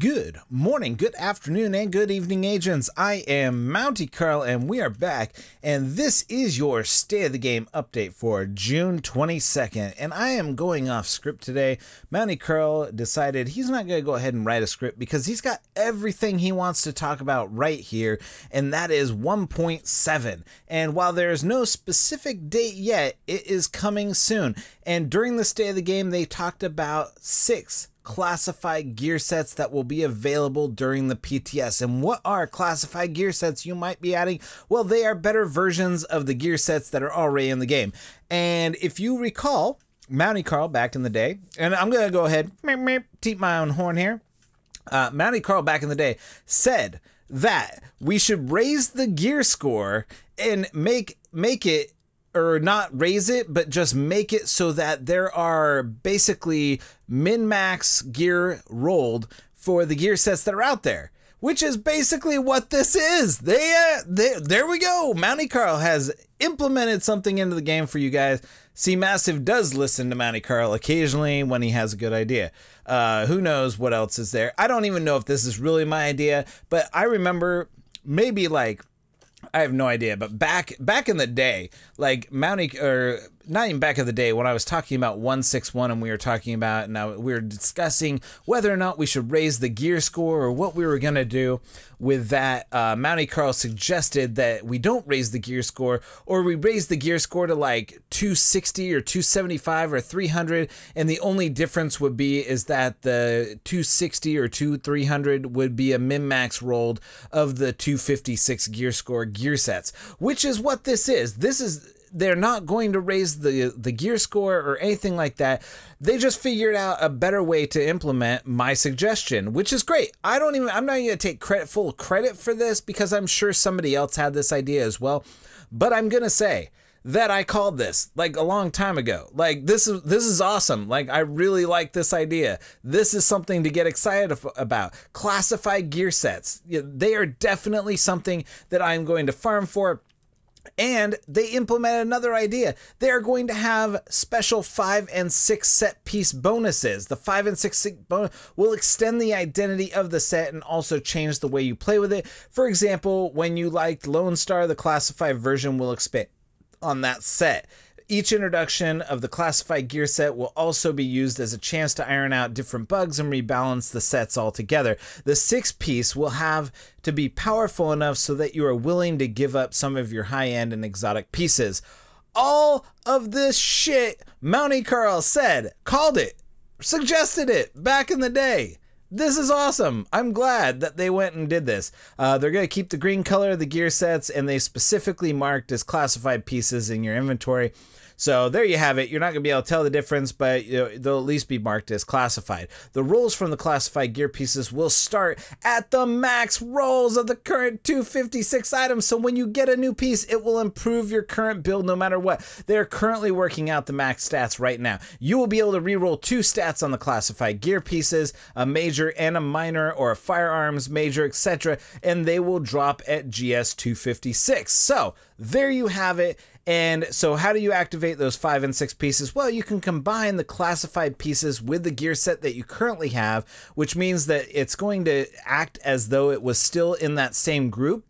Good morning, good afternoon, and good evening, agents. I am Mounty Carl, and we are back, and this is your State of the Game update for June 22nd, and I am going off script today. Mounty Carl decided he's not going to go ahead and write a script because he's got everything he wants to talk about right here, and that is 1.7. And while there is no specific date yet, it is coming soon. And during the State of the Game, they talked about 6 classified gear sets that will be available during the PTS. And what are classified gear sets, you might be adding? Well, they are better versions of the gear sets that are already in the game. And if you recall, Mounty Carl back in the day, and I'm going to go ahead, toot my own horn here. Mounty Carl back in the day said that we should raise the gear score and make it, or not raise it, but just make it so that there are basically min-max gear rolled for the gear sets that are out there, which is basically what this is. There we go. Mounty Carl has implemented something into the game for you guys. See, Massive does listen to Mounty Carl occasionally when he has a good idea. Who knows what else is there? I don't even know if this is really my idea, but I remember maybe like, I have no idea, but back in the day, like Mounty, or not even back in the day, when I was talking about 161 and we were talking about, now we were discussing whether or not we should raise the gear score or what we were going to do with that, Mounty Carl suggested that we don't raise the gear score, or we raise the gear score to like 260 or 275 or 300, and the only difference would be is that the 260 or 300 would be a min-max rolled of the 256 gear score gear sets, which is what this is. They're not going to raise the gear score or anything like that. They just figured out a better way to implement my suggestion, which is great. I'm not going to take full credit for this because I'm sure somebody else had this idea as well. But I'm going to say that I called this like a long time ago. Like this is awesome. Like I really like this idea. This is something to get excited about. Classified gear sets. They are definitely something that I'm going to farm for. And they implemented another idea. They are going to have special 5 and 6 set piece bonuses. The 5 and 6 bonus will extend the identity of the set and also change the way you play with it. For example, when you liked Lone Star, the classified version will expand on that set. Each introduction of the classified gear set will also be used as a chance to iron out different bugs and rebalance the sets altogether. The 6 piece will have to be powerful enough so that you are willing to give up some of your high-end and exotic pieces. All of this shit Mounty Carl said, called it, suggested it back in the day. This is awesome. I'm glad that they went and did this. They're going to keep the green color of the gear sets, and they specifically marked as classified pieces in your inventory. So there you have it. You're not going to be able to tell the difference, but they'll at least be marked as classified. The rolls from the classified gear pieces will start at the max rolls of the current 256 items. So when you get a new piece, it will improve your current build no matter what. They're currently working out the max stats right now. You will be able to reroll 2 stats on the classified gear pieces, a major and a minor, or a firearms major, etc. And they will drop at GS 256. So there you have it. And so how do you activate those 5 and 6 pieces? Well, you can combine the classified pieces with the gear set that you currently have, which means that it's going to act as though it was still in that same group.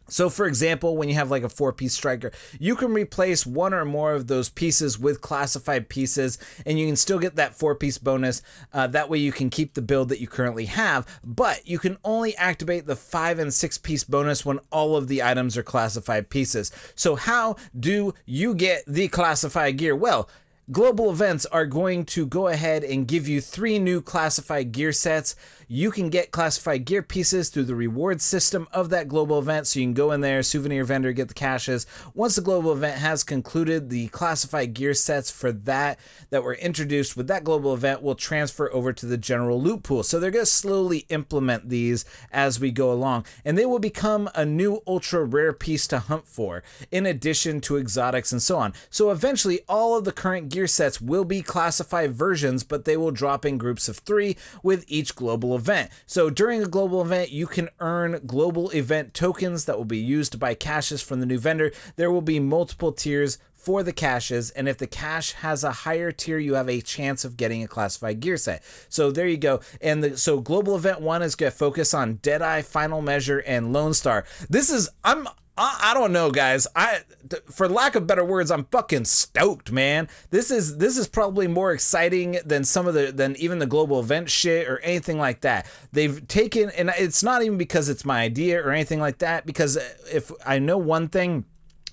So for example, when you have like a 4-piece striker, you can replace 1 or more of those pieces with classified pieces, and you can still get that 4-piece bonus. That way you can keep the build that you currently have, but you can only activate the 5 and 6 piece bonus when all of the items are classified pieces. So how do you get the classified gear? Well, global events are going to go ahead and give you 3 new classified gear sets. You can get classified gear pieces through the reward system of that global event. So you can go in there, souvenir vendor, get the caches. Once the global event has concluded, the classified gear sets for that were introduced with that global event will transfer over to the general loot pool. So they're going to slowly implement these as we go along, and they will become a new ultra rare piece to hunt for, in addition to exotics and so on. So eventually all of the current gear sets will be classified versions, but they will drop in groups of 3 with each global event. So during a global event, you can earn global event tokens that will be used to buy caches from the new vendor. There will be multiple tiers for the caches, and if the cache has a higher tier, you have a chance of getting a classified gear set. So there you go. And so global event 1 is going to focus on Deadeye, Final Measure, and Lone Star. This is, I don't know, guys. For lack of better words, I'm fucking stoked, man. This is probably more exciting than than even the global event shit or anything like that. They've taken, and it's not even because it's my idea or anything like that, because if I know one thing,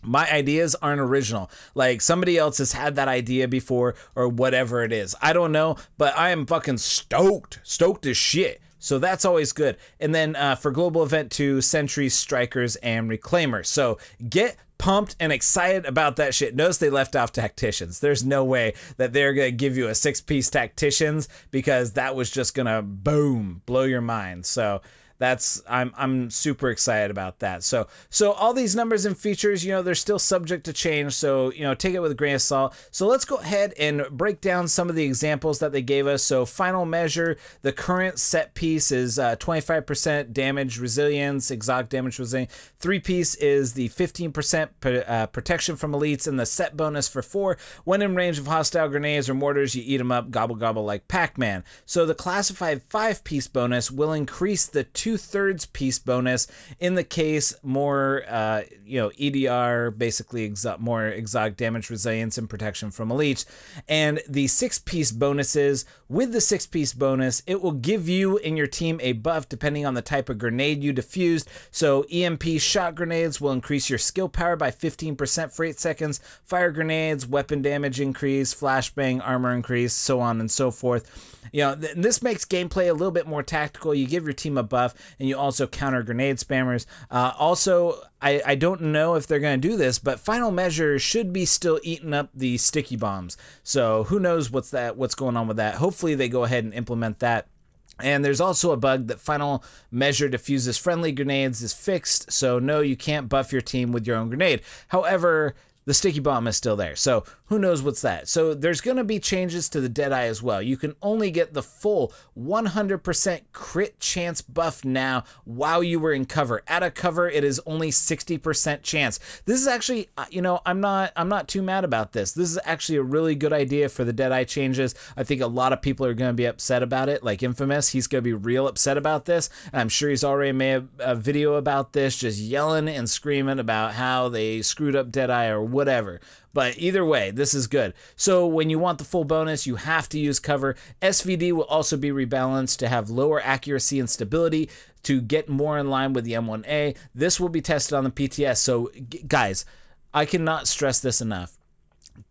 my ideas aren't original. Like, somebody else has had that idea before or whatever it is. I don't know, but I am fucking stoked as shit. So that's always good. And then for Global Event 2, Sentries, Strikers, and Reclaimers. So get pumped and excited about that shit. Notice they left off Tacticians. There's no way that they're going to give you a 6-piece Tacticians, because that was just going to, boom, blow your mind. So I'm super excited about that. So all these numbers and features, you know, they're still subject to change. So, you know, take it with a grain of salt. So let's go ahead and break down some of the examples that they gave us. So Final Measure, the current set piece is 25% damage resilience, exotic damage resilience. 3-piece is the 15% protection from elites, and the set bonus for 4. When in range of hostile grenades or mortars, you eat them up, gobble gobble like Pac-Man. So the classified 5-piece bonus will increase the 2/3 piece bonus in the case more, you know, EDR, basically more exotic damage resilience and protection from elites. And the 6-piece bonuses, with the 6-piece bonus, it will give you and your team a buff depending on the type of grenade you diffused. So EMP shot grenades will increase your skill power by 15% for 8 seconds. Fire grenades, weapon damage increase, flashbang, armor increase, so on and so forth. You know, this makes gameplay a little bit more tactical. You give your team a buff, and you also counter grenade spammers. Also, I don't know if they're going to do this, but Final Measure should be still eating up the sticky bombs. So who knows what's going on with that. Hopefully they go ahead and implement that. And there's also a bug that Final Measure diffuses friendly grenades is fixed, so no, you can't buff your team with your own grenade. However, the sticky bomb is still there, so who knows what's that. So there's going to be changes to the Deadeye as well. You can only get the full 100% crit chance buff now while you were in cover. Out of cover, it is only 60% chance. This is actually, you know, I'm not too mad about this. This is actually a really good idea for the Deadeye changes. I think a lot of people are going to be upset about it. Like Infamous, he's going to be real upset about this. And I'm sure he's already made a video about this, just yelling and screaming about how they screwed up Deadeye or whatever. But either way, this is good. So when you want the full bonus, you have to use cover. SVD will also be rebalanced to have lower accuracy and stability to get more in line with the M1A. This will be tested on the PTS. So guys, I cannot stress this enough.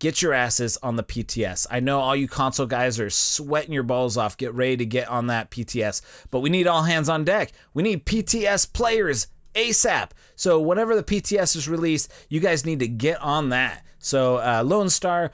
Get your asses on the PTS. I know all you console guys are sweating your balls off. Get ready to get on that PTS. But we need all hands on deck. We need PTS players ASAP. So whenever the PTS is released, you guys need to get on that. So Lone Star,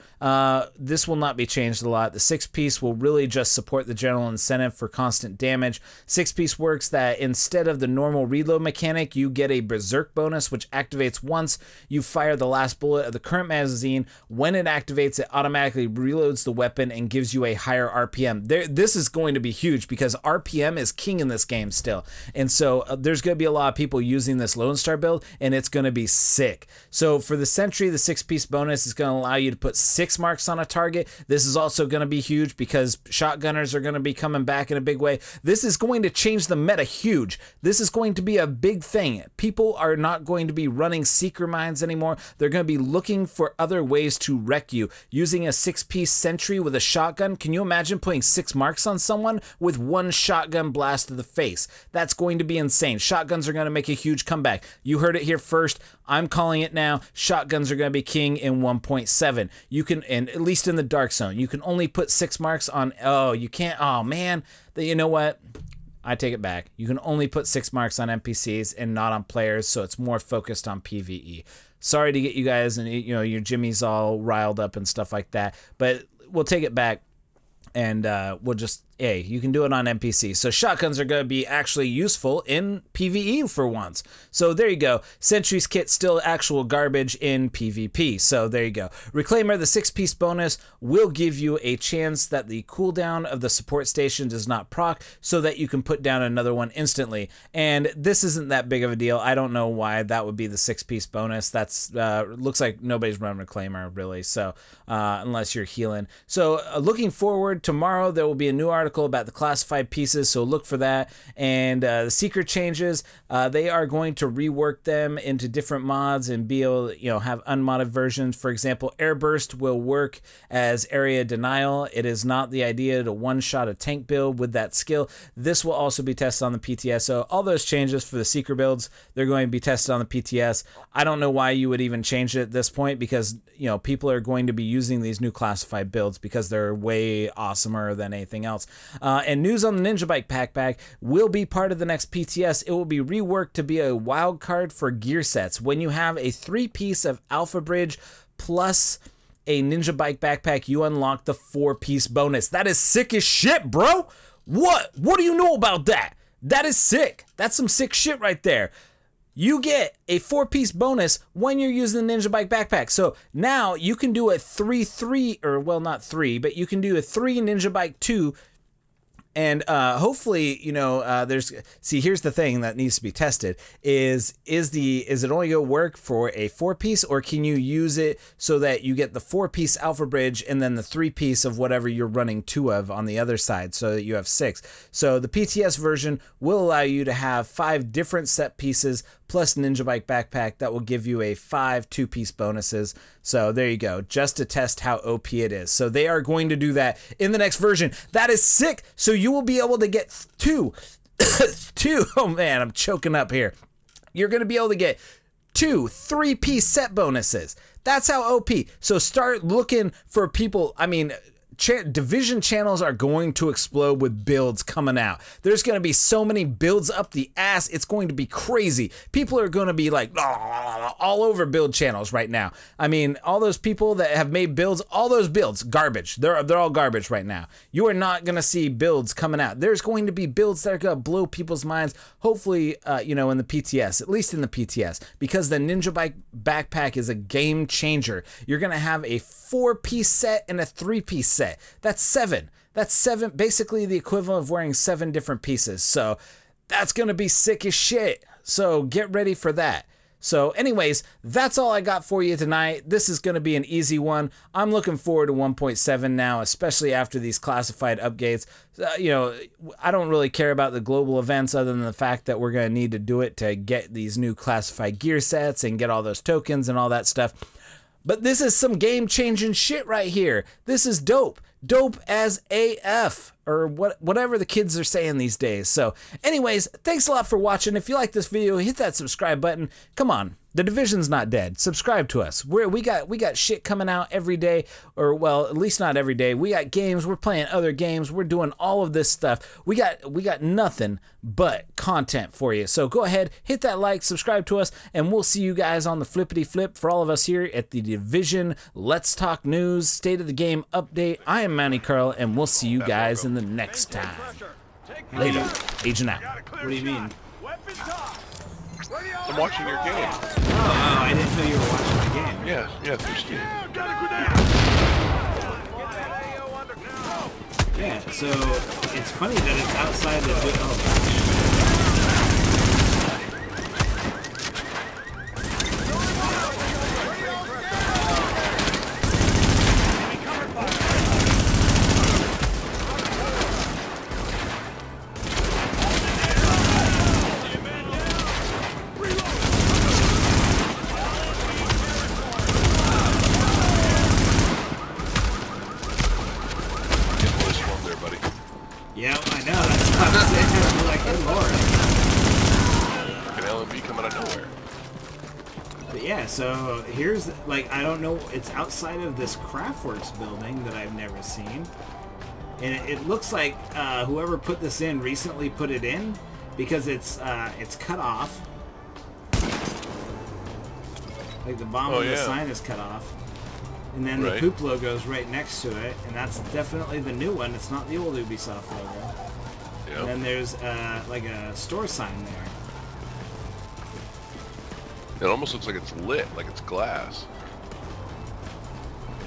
this will not be changed a lot. The 6-piece will really just support the general incentive for constant damage. 6-piece works that instead of the normal reload mechanic, you get a berserk bonus, which activates once you fire the last bullet of the current magazine. When it activates, it automatically reloads the weapon and gives you a higher RPM. This is going to be huge because RPM is king in this game still. And so there's going to be a lot of people using this Lone Star build, and it's going to be sick. So for the Sentry, the 6-piece bonus is going to allow you to put 6 marks on a target. This is also going to be huge because shotgunners are going to be coming back in a big way. This is going to change the meta huge. This is going to be a big thing. People are not going to be running seeker mines anymore. They're going to be looking for other ways to wreck you. Using a 6-piece Sentry with a shotgun, can you imagine putting 6 marks on someone with 1 shotgun blast to the face? That's going to be insane. Shotguns are going to make a huge comeback. You heard it here first. I'm calling it now. Shotguns are going to be king in 1.7. You can, and at least in the dark zone, you can only put 6 marks on, oh, you can't, oh man, you know what? I take it back. You can only put 6 marks on NPCs and not on players, so it's more focused on PvE. Sorry to get you guys and, you know, your Jimmy's all riled up and stuff like that, but we'll take it back and we'll just hey, you can do it on NPC. So shotguns are going to be actually useful in PvE for once. So there you go. Sentry's kit still actual garbage in PvP. So there you go. Reclaimer, the 6-piece bonus will give you a chance that the cooldown of the support station does not proc, so that you can put down another one instantly. And this isn't that big of a deal. I don't know why that would be the 6-piece bonus. That's looks like nobody's run Reclaimer really. So unless you're healing. So looking forward, tomorrow there will be a new article about the classified pieces, so look for that. And the secret changes, they are going to rework them into different mods and be able to, have unmodded versions. For example, Airburst will work as area denial. It is not the idea to one-shot a tank build with that skill. This will also be tested on the PTS. So all those changes for the secret builds, they're going to be tested on the PTS. I don't know why you would even change it at this point, because people are going to be using these new classified builds because they're way awesomer than anything else. And news on the Ninja Bike Backpack will be part of the next PTS. It will be reworked to be a wild card for gear sets. When you have a 3-piece of Alpha Bridge plus a Ninja Bike Backpack, you unlock the 4-piece bonus. That is sick as shit, bro. What do you know about that? That is sick. That's some sick shit right there. You get a 4-piece bonus when you're using the Ninja Bike Backpack. So now you can do a 3-3, or well, not 3, but you can do a 3 Ninja Bike 2. And hopefully, here's the thing that needs to be tested is it only going to work for a 4-piece, or can you use it so that you get the 4-piece Alpha Bridge and then the 3-piece of whatever you're running 2 of on the other side, so that you have 6. So the PTS version will allow you to have 5 different set pieces plus Ninja Bike Backpack that will give you a 5 2-piece bonuses. So there you go, just to test how OP it is. So they are going to do that in the next version. That is sick. So you will be able to get 2. Oh man, I'm choking up here. You're going to be able to get 2 3-piece set bonuses. That's how OP. So start looking for people. I mean, Division channels are going to explode with builds coming out. There's going to be so many builds up the ass. It's going to be crazy. People are going to be like all over build channels right now. I mean, all those people that have made builds, all those builds, garbage. They're all garbage right now. You are not going to see builds coming out. There's going to be builds that are going to blow people's minds. Hopefully, in the PTS, at least in the PTS, because the Ninja Bike Backpack is a game changer. You're going to have a 4-piece set and a 3-piece set. That's 7. That's 7, basically the equivalent of wearing 7 different pieces. So that's going to be sick as shit. So get ready for that. So anyways, that's all I got for you tonight. This is going to be an easy one. I'm looking forward to 1.7 now, especially after these classified updates. I don't really care about the global events other than the fact that we're going to need to do it to get these new classified gear sets and get all those tokens and all that stuff. But this is some game-changing shit right here. This is dope. Dope as AF, or whatever the kids are saying these days. So anyways, thanks a lot for watching. If you like this video, hit that subscribe button. Come on. The Division's not dead. Subscribe to us. We got shit coming out every day, or well, at least not every day. We got games. We're playing other games. We're doing all of this stuff. We got nothing but content for you. So go ahead, hit that like, subscribe to us, and we'll see you guys on the flippity flip. For all of us here at the Division Let's Talk News State of the Game update, I am Mounty Carl, and we'll see you guys in the next time. Later, agent out. What do you mean? I'm watching your game. Oh, I didn't know you were watching the game. Yeah, through Steam. Yeah, so it's funny that it's outside the... Oh, yeah, I know, that's what I'm saying. I'm like, good lord. An LMB coming out of nowhere. But yeah, so here's, like, I don't know, it's outside of this Craftworks building that I've never seen. And it looks like whoever put this in recently put it in, because it's cut off. Like the bottom of the sign is cut off. And then the Right. poop logo is right next to it, and that's definitely the new one. It's not the old Ubisoft logo. Yep. And then there's like a store sign there. It almost looks like it's lit, like it's glass.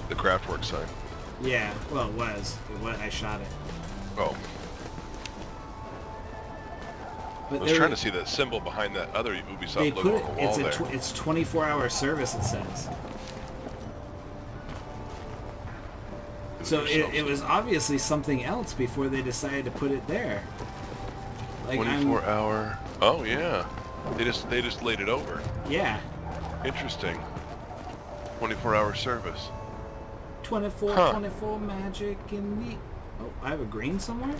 The Craftwork sign. Yeah, well, it was. I shot it. Oh, But I was trying to see that symbol behind that other Ubisoft they logo put on it. the wall there. It's 24-hour service. It says. So it was obviously something else before they decided to put it there. Like 24-hour. Oh yeah, they just laid it over. Yeah. Interesting. 24-hour service. 24 Huh. 24 magic in the. Oh, I have a green somewhere.